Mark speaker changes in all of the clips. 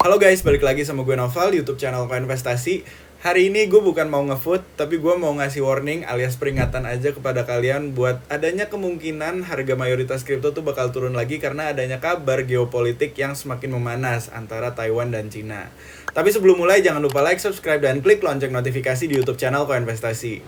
Speaker 1: Halo guys, balik lagi sama gue Noval di YouTube channel Koinvestasi. Hari ini gue bukan mau nge-food, tapi gue mau ngasih warning alias peringatan aja kepada kalian buat adanya kemungkinan harga mayoritas kripto tuh bakal turun lagi karena adanya kabar geopolitik yang semakin memanas antara Taiwan dan Cina. Tapi sebelum mulai jangan lupa like, subscribe, dan klik lonceng notifikasi di YouTube channel Koinvestasi.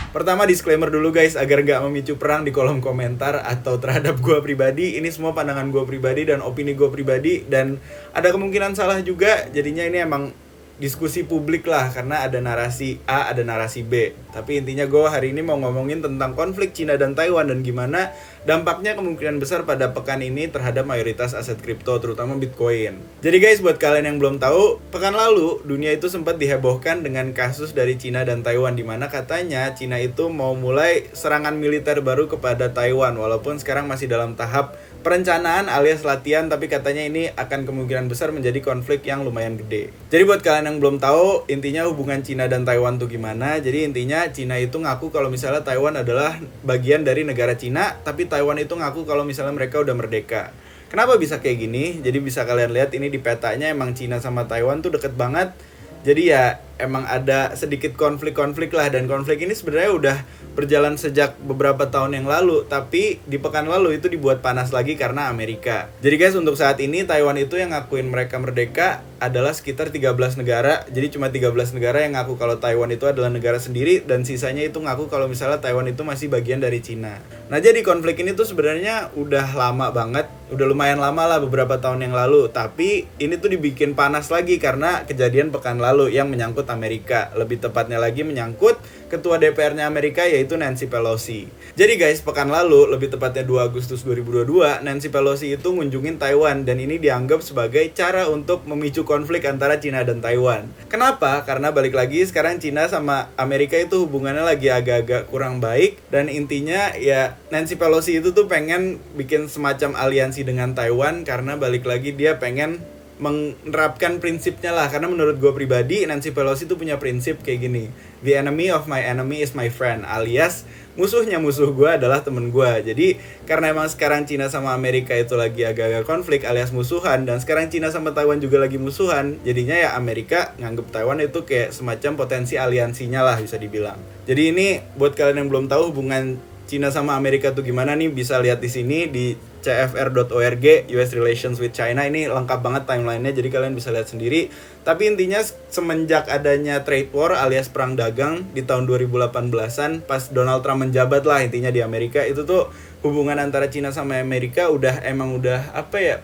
Speaker 1: Pertama disclaimer dulu guys, agar nggak memicu perang di kolom komentar atau terhadap gue pribadi. Ini semua pandangan gue pribadi dan opini gue pribadi, dan ada kemungkinan salah juga. Jadinya ini emang diskusi publik lah, karena ada narasi A, ada narasi B. Tapi intinya gue hari ini mau ngomongin tentang konflik Cina dan Taiwan dan gimana dampaknya kemungkinan besar pada pekan ini terhadap mayoritas aset kripto, terutama Bitcoin. Jadi guys, buat kalian yang belum tahu, pekan lalu dunia itu sempat dihebohkan dengan kasus dari Cina dan Taiwan, dimana katanya Cina itu mau mulai serangan militer baru kepada Taiwan, walaupun sekarang masih dalam tahap perencanaan alias latihan, tapi katanya ini akan kemungkinan besar menjadi konflik yang lumayan gede. Jadi buat kalian yang belum tahu, intinya hubungan Cina dan Taiwan tuh gimana. Jadi intinya Cina itu ngaku kalau misalnya Taiwan adalah bagian dari negara Cina, tapi Taiwan itu ngaku kalau misalnya mereka udah merdeka. Kenapa bisa kayak gini? Jadi bisa kalian lihat ini di petanya, emang Cina sama Taiwan tuh deket banget. Jadi ya emang ada sedikit konflik-konflik lah, dan konflik ini sebenarnya udah berjalan sejak beberapa tahun yang lalu, tapi di pekan lalu itu dibuat panas lagi karena Amerika. Jadi guys, untuk saat ini Taiwan itu yang ngakuin mereka merdeka adalah sekitar 13 negara. Jadi cuma 13 negara yang ngaku kalau Taiwan itu adalah negara sendiri, dan sisanya itu ngaku kalau misalnya Taiwan itu masih bagian dari Cina. Nah, jadi konflik ini tuh sebenarnya udah lama banget, udah lumayan lama lah, beberapa tahun yang lalu. Tapi ini tuh dibikin panas lagi karena kejadian pekan lalu yang menyangkut Amerika. Lebih tepatnya lagi menyangkut Ketua DPR-nya Amerika, yaitu Nancy Pelosi. Jadi guys, pekan lalu, lebih tepatnya 2 Agustus 2022, Nancy Pelosi itu ngunjungin Taiwan, dan ini dianggap sebagai cara untuk memicu konflik antara Cina dan Taiwan. Kenapa? Karena balik lagi sekarang Cina sama Amerika itu hubungannya lagi agak-agak kurang baik, dan intinya ya Nancy Pelosi itu tuh pengen bikin semacam aliansi dengan Taiwan, karena balik lagi dia pengen menerapkan prinsipnya lah. Karena menurut gue pribadi, Nancy Pelosi tuh punya prinsip kayak gini: the enemy of my enemy is my friend, alias musuhnya musuh gue adalah temen gue. Jadi karena emang sekarang Cina sama Amerika itu lagi agak-agak konflik alias musuhan, dan sekarang Cina sama Taiwan juga lagi musuhan, jadinya ya Amerika nganggep Taiwan itu kayak semacam potensi aliansinya lah, bisa dibilang. Jadi ini buat kalian yang belum tahu hubungan Cina sama Amerika tuh gimana nih, bisa lihat di sini di cfr.org, US Relations with China. Ini lengkap banget timelinenya, jadi kalian bisa lihat sendiri. Tapi intinya semenjak adanya trade war alias perang dagang di tahun 2018-an, pas Donald Trump menjabat lah intinya di Amerika, itu tuh hubungan antara Cina sama Amerika udah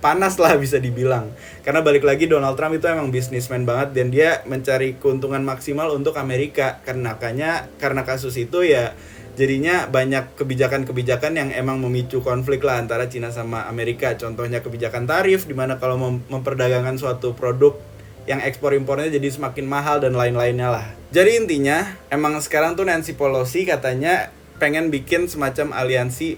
Speaker 1: panas lah bisa dibilang. Karena balik lagi Donald Trump itu emang bisnismen banget, dan dia mencari keuntungan maksimal untuk Amerika. Karena kasus itu ya jadinya banyak kebijakan-kebijakan yang emang memicu konflik lah antara Cina sama Amerika. Contohnya kebijakan tarif, dimana kalau memperdagangkan suatu produk yang ekspor impornya jadi semakin mahal dan lain-lainnya lah. Jadi intinya emang sekarang tuh Nancy Pelosi katanya pengen bikin semacam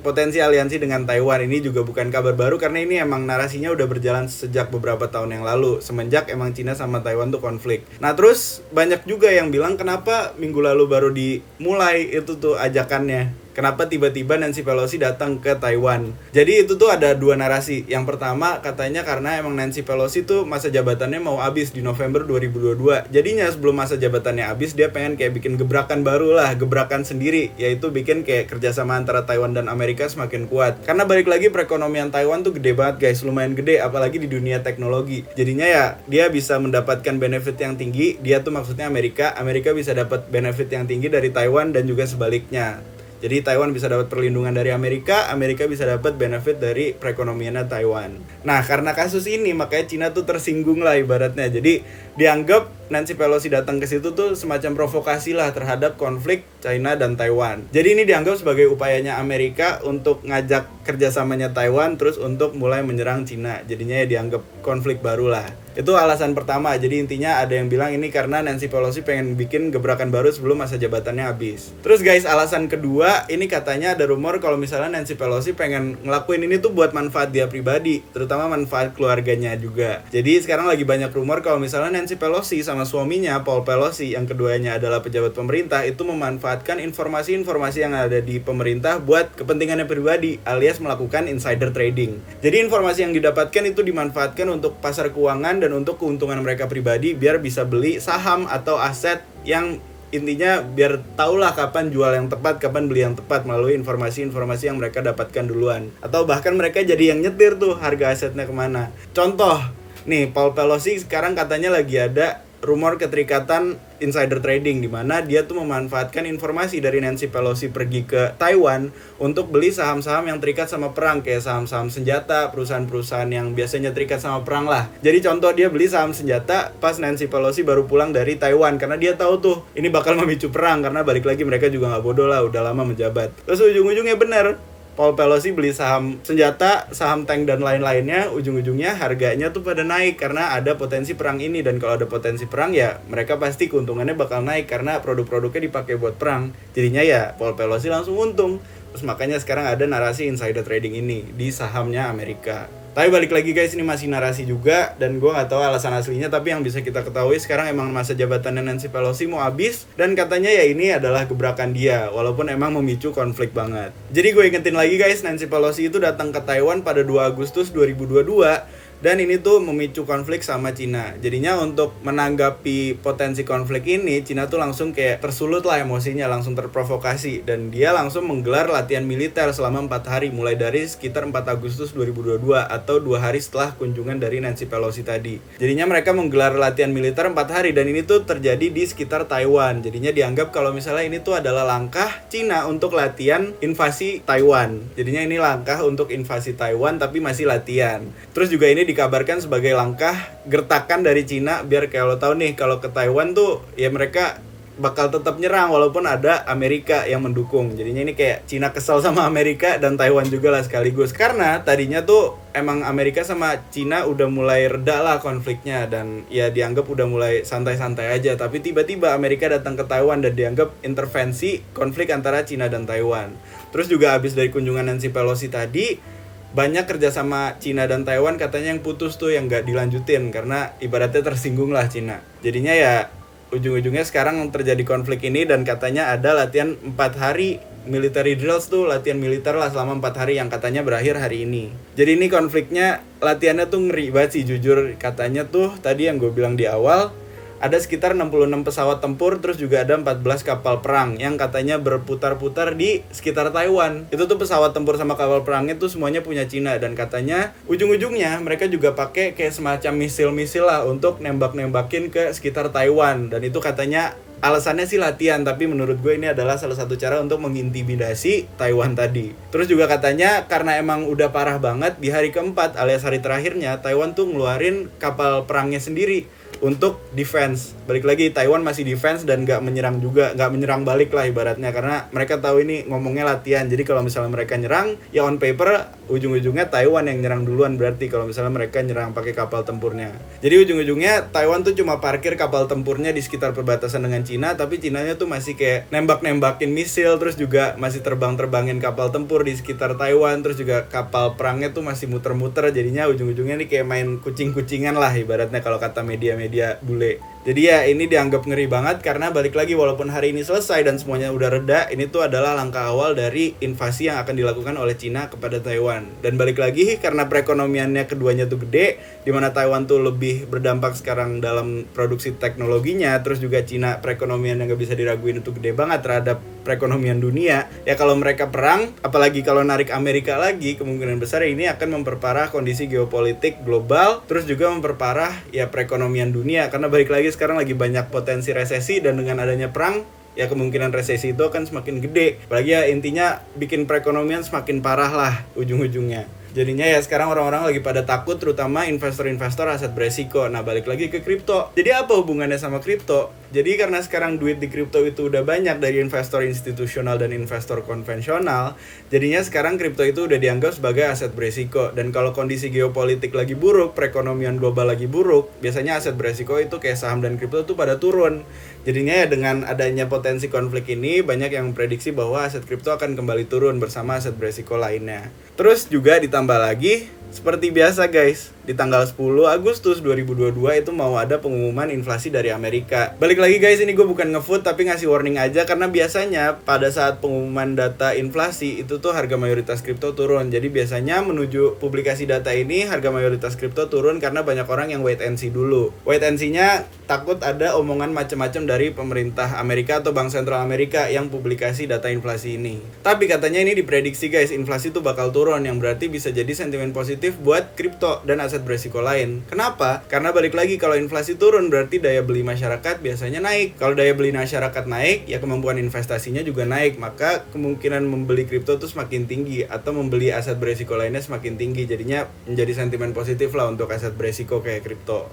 Speaker 1: potensi aliansi dengan Taiwan. Ini juga bukan kabar baru, karena ini emang narasinya udah berjalan sejak beberapa tahun yang lalu, semenjak emang Cina sama Taiwan tuh konflik. Nah terus banyak juga yang bilang kenapa minggu lalu baru dimulai itu tuh ajakannya, kenapa tiba-tiba Nancy Pelosi datang ke Taiwan. Jadi itu tuh ada dua narasi. Yang pertama katanya karena emang Nancy Pelosi tuh masa jabatannya mau habis di November 2022. Jadinya sebelum masa jabatannya habis, dia pengen kayak bikin gebrakan baru lah, gebrakan sendiri, yaitu bikin kayak kerjasama antara Taiwan dan Amerika semakin kuat. Karena balik lagi perekonomian Taiwan tuh gede banget guys, lumayan gede, apalagi di dunia teknologi. Jadinya ya dia bisa mendapatkan benefit yang tinggi, dia tuh maksudnya Amerika bisa dapat benefit yang tinggi dari Taiwan, dan juga sebaliknya. Jadi Taiwan bisa dapat perlindungan dari Amerika bisa dapat benefit dari perekonomiannya Taiwan. Nah, karena kasus ini makanya Cina tuh tersinggung lah ibaratnya. Jadi dianggap Nancy Pelosi datang ke situ tuh semacam provokasi lah terhadap konflik China dan Taiwan. Jadi ini dianggap sebagai upayanya Amerika untuk ngajak kerjasamanya Taiwan terus untuk mulai menyerang Cina. Jadinya ya dianggap konflik baru lah. Itu alasan pertama. Jadi intinya ada yang bilang ini karena Nancy Pelosi pengen bikin gebrakan baru sebelum masa jabatannya habis. Terus guys, alasan kedua, ini katanya ada rumor kalau misalnya Nancy Pelosi pengen ngelakuin ini tuh buat manfaat dia pribadi, terutama manfaat keluarganya juga. Jadi sekarang lagi banyak rumor kalau misalnya Nancy Pelosi sama suaminya Paul Pelosi, yang keduanya adalah pejabat pemerintah, itu memanfaatkan informasi-informasi yang ada di pemerintah buat kepentingannya pribadi, alias melakukan insider trading. Jadi informasi yang didapatkan itu dimanfaatkan untuk pasar keuangan dan untuk keuntungan mereka pribadi, biar bisa beli saham atau aset yang intinya biar tahulah kapan jual yang tepat, kapan beli yang tepat melalui informasi-informasi yang mereka dapatkan duluan. Atau bahkan mereka jadi yang nyetir tuh harga asetnya kemana. Contoh, nih Paul Pelosi sekarang katanya lagi ada rumor keterikatan insider trading, di mana dia tuh memanfaatkan informasi dari Nancy Pelosi pergi ke Taiwan untuk beli saham-saham yang terikat sama perang, kayak saham-saham senjata, perusahaan-perusahaan yang biasanya terikat sama perang lah. Jadi contoh, dia beli saham senjata pas Nancy Pelosi baru pulang dari Taiwan, karena dia tahu tuh ini bakal memicu perang, karena balik lagi mereka juga nggak bodoh lah, udah lama menjabat. Terus ujung-ujungnya bener, Paul Pelosi beli saham senjata, saham tank dan lain-lainnya, ujung-ujungnya harganya tuh pada naik karena ada potensi perang ini. Dan kalau ada potensi perang ya mereka pasti keuntungannya bakal naik karena produk-produknya dipakai buat perang. Jadinya ya Paul Pelosi langsung untung. Terus makanya sekarang ada narasi insider trading ini di sahamnya Amerika. Tapi balik lagi guys, ini masih narasi juga dan gue nggak tahu alasan aslinya. Tapi yang bisa kita ketahui sekarang emang masa jabatannya Nancy Pelosi mau habis, dan katanya ya ini adalah gebrakan dia, walaupun emang memicu konflik banget. Jadi gue ingetin lagi guys, Nancy Pelosi itu datang ke Taiwan pada 2 Agustus 2022. Dan ini tuh memicu konflik sama Cina. Jadinya untuk menanggapi potensi konflik ini, Cina tuh langsung kayak tersulut lah emosinya, langsung terprovokasi. Dan dia langsung menggelar latihan militer selama 4 hari, mulai dari sekitar 4 Agustus 2022 atau 2 hari setelah kunjungan dari Nancy Pelosi tadi. Jadinya mereka menggelar latihan militer 4 hari, dan ini tuh terjadi di sekitar Taiwan. Jadinya dianggap kalau misalnya ini tuh adalah langkah Cina untuk latihan invasi Taiwan. Jadinya ini langkah untuk invasi Taiwan tapi masih latihan. Terus juga ini dikabarkan sebagai langkah gertakan dari Cina biar kayak lo tahu nih, kalau ke Taiwan tuh ya mereka bakal tetap nyerang walaupun ada Amerika yang mendukung. Jadinya ini kayak Cina kesel sama Amerika dan Taiwan juga lah sekaligus, karena tadinya tuh emang Amerika sama Cina udah mulai reda lah konfliknya dan ya dianggap udah mulai santai-santai aja. Tapi tiba-tiba Amerika datang ke Taiwan dan dianggap intervensi konflik antara Cina dan Taiwan. Terus juga habis dari kunjungan Nancy Pelosi tadi, banyak kerjasama Cina dan Taiwan katanya yang putus tuh, yang gak dilanjutin karena ibaratnya tersinggung lah Cina. Jadinya ya ujung-ujungnya sekarang terjadi konflik ini, dan katanya ada latihan 4 hari military drills tuh, latihan militer lah selama 4 hari yang katanya berakhir hari ini. Jadi ini konfliknya, latihannya tuh ngeri banget sih jujur. Katanya tuh tadi yang gue bilang di awal, ada sekitar 66 pesawat tempur, terus juga ada 14 kapal perang yang katanya berputar-putar di sekitar Taiwan. Itu tuh pesawat tempur sama kapal perangnya tuh semuanya punya Cina, dan katanya ujung-ujungnya mereka juga pakai kayak semacam misil-misil lah untuk nembak-nembakin ke sekitar Taiwan. Dan itu katanya alasannya sih latihan, tapi menurut gue ini adalah salah satu cara untuk mengintimidasi Taiwan tadi. Terus juga katanya karena emang udah parah banget, di hari keempat alias hari terakhirnya Taiwan tuh ngeluarin kapal perangnya sendiri untuk defense. Balik lagi, Taiwan masih defense dan gak menyerang juga, gak menyerang balik lah ibaratnya, karena mereka tahu ini ngomongnya latihan. Jadi kalau misalnya mereka nyerang, ya on paper ujung-ujungnya Taiwan yang nyerang duluan berarti kalau misalnya mereka nyerang pakai kapal tempurnya. Jadi ujung-ujungnya Taiwan tuh cuma parkir kapal tempurnya di sekitar perbatasan dengan Cina, tapi Cinanya tuh masih kayak nembak-nembakin misil, terus juga masih terbang-terbangin kapal tempur di sekitar Taiwan, terus juga kapal perangnya tuh masih muter-muter. Jadinya ujung-ujungnya nih kayak main kucing-kucingan lah ibaratnya kalau kata media bule. Jadi ya ini dianggap ngeri banget karena balik lagi, walaupun hari ini selesai dan semuanya udah reda, ini tuh adalah langkah awal dari invasi yang akan dilakukan oleh Cina kepada Taiwan. Dan balik lagi karena perekonomiannya keduanya tuh gede, dimana Taiwan tuh lebih berdampak sekarang dalam produksi teknologinya, terus juga Cina perekonomian yang gak bisa diraguin itu gede banget terhadap perekonomian dunia. Ya kalau mereka perang, apalagi kalau narik Amerika lagi, kemungkinan besar ini akan memperparah kondisi geopolitik global, terus juga memperparah ya perekonomian dunia, karena balik lagi sekarang lagi banyak potensi resesi, dan dengan adanya perang ya kemungkinan resesi itu akan semakin gede. Apalagi ya intinya bikin perekonomian semakin parah lah ujung-ujungnya. Jadinya ya sekarang orang-orang lagi pada takut, terutama investor-investor aset beresiko. Nah, balik lagi ke kripto. Jadi apa hubungannya sama kripto? Jadi karena sekarang duit di kripto itu udah banyak dari investor institusional dan investor konvensional, jadinya sekarang kripto itu udah dianggap sebagai aset beresiko. Dan kalau kondisi geopolitik lagi buruk, perekonomian global lagi buruk, biasanya aset beresiko itu kayak saham dan kripto tuh pada turun. Jadinya ya dengan adanya potensi konflik ini, banyak yang memprediksi bahwa aset kripto akan kembali turun bersama aset beresiko lainnya. Terus juga ditambah lagi, seperti biasa guys, di tanggal 10 Agustus 2022 itu mau ada pengumuman inflasi dari Amerika. Balik lagi guys, ini gue bukan nge-food tapi ngasih warning aja, karena biasanya pada saat pengumuman data inflasi itu tuh harga mayoritas kripto turun. Jadi biasanya menuju publikasi data ini harga mayoritas kripto turun karena banyak orang yang wait and see dulu. Wait and see-nya takut ada omongan macam-macam dari pemerintah Amerika atau Bank Sentral Amerika yang publikasi data inflasi ini. Tapi katanya ini diprediksi guys, inflasi tuh bakal turun, yang berarti bisa jadi sentimen positif buat kripto dan aset beresiko lain. Kenapa? Karena balik lagi, kalau inflasi turun berarti daya beli masyarakat biasanya naik. Kalau daya beli masyarakat naik, ya kemampuan investasinya juga naik. Maka kemungkinan membeli kripto tuh semakin tinggi, atau membeli aset beresiko lainnya semakin tinggi. Jadinya menjadi sentimen positif lah untuk aset beresiko kayak kripto.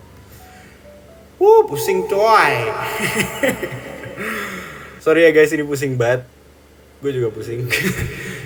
Speaker 1: Pusing coy. Sorry ya guys, ini pusing banget. Gue juga pusing.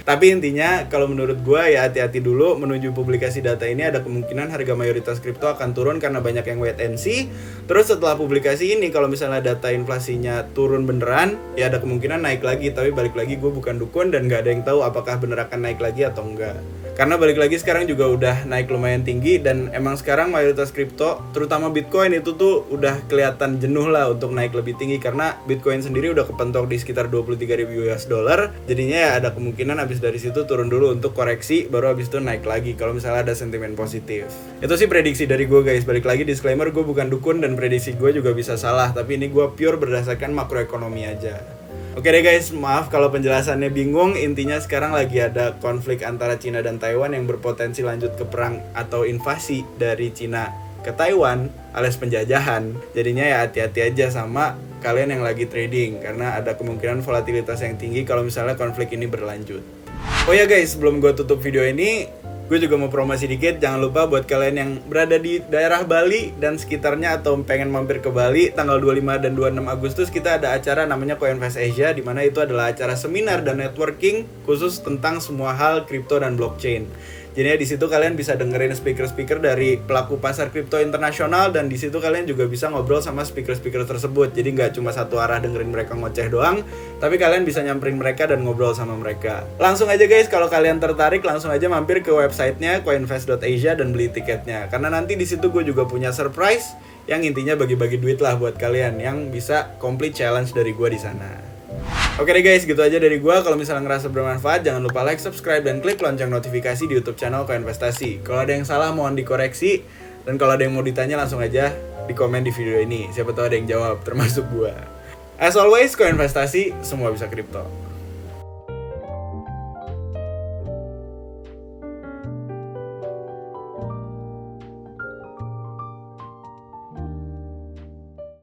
Speaker 1: Tapi intinya kalau menurut gue ya hati-hati dulu, menuju publikasi data ini ada kemungkinan harga mayoritas kripto akan turun karena banyak yang wait and see. Terus setelah publikasi ini, kalau misalnya data inflasinya turun beneran, ya ada kemungkinan naik lagi. Tapi balik lagi, gue bukan dukun dan gak ada yang tahu apakah bener akan naik lagi atau enggak. Karena balik lagi sekarang juga udah naik lumayan tinggi, dan emang sekarang mayoritas kripto, terutama Bitcoin itu tuh udah kelihatan jenuh lah untuk naik lebih tinggi, karena Bitcoin sendiri udah kepentok di sekitar 23.000 US dollar. Jadinya ya ada kemungkinan habis dari situ turun dulu untuk koreksi, baru habis itu naik lagi kalau misalnya ada sentimen positif. Itu sih prediksi dari gue guys. Balik lagi disclaimer, gue bukan dukun dan prediksi gue juga bisa salah, tapi ini gue pure berdasarkan makroekonomi aja. Oke deh guys, maaf kalau penjelasannya bingung. Intinya sekarang lagi ada konflik antara Cina dan Taiwan yang berpotensi lanjut ke perang atau invasi dari Cina ke Taiwan alias penjajahan. Jadinya ya hati-hati aja sama kalian yang lagi trading, karena ada kemungkinan volatilitas yang tinggi kalau misalnya konflik ini berlanjut. Oh ya guys, sebelum gue tutup video ini, gue juga mau promosi dikit. Jangan lupa buat kalian yang berada di daerah Bali dan sekitarnya atau pengen mampir ke Bali, tanggal 25 dan 26 Agustus kita ada acara namanya Coinvest Asia, di mana itu adalah acara seminar dan networking khusus tentang semua hal kripto dan blockchain. Jadi di situ kalian bisa dengerin speaker-speaker dari pelaku pasar kripto internasional, dan di situ kalian juga bisa ngobrol sama speaker-speaker tersebut. Jadi nggak cuma satu arah dengerin mereka ngoceh doang, tapi kalian bisa nyamperin mereka dan ngobrol sama mereka. Langsung aja guys, kalau kalian tertarik langsung aja mampir ke websitenya coinvest.asia dan beli tiketnya. Karena nanti di situ gue juga punya surprise yang intinya bagi-bagi duit lah buat kalian yang bisa complete challenge dari gue di sana. Oke deh guys, gitu aja dari gue. Kalau misalnya ngerasa bermanfaat, jangan lupa like, subscribe, dan klik lonceng notifikasi di YouTube channel Koinvestasi. Kalau ada yang salah mohon dikoreksi, dan kalau ada yang mau ditanya langsung aja di komen di video ini. Siapa tahu ada yang jawab, termasuk gue. As always, Koinvestasi, semua bisa kripto.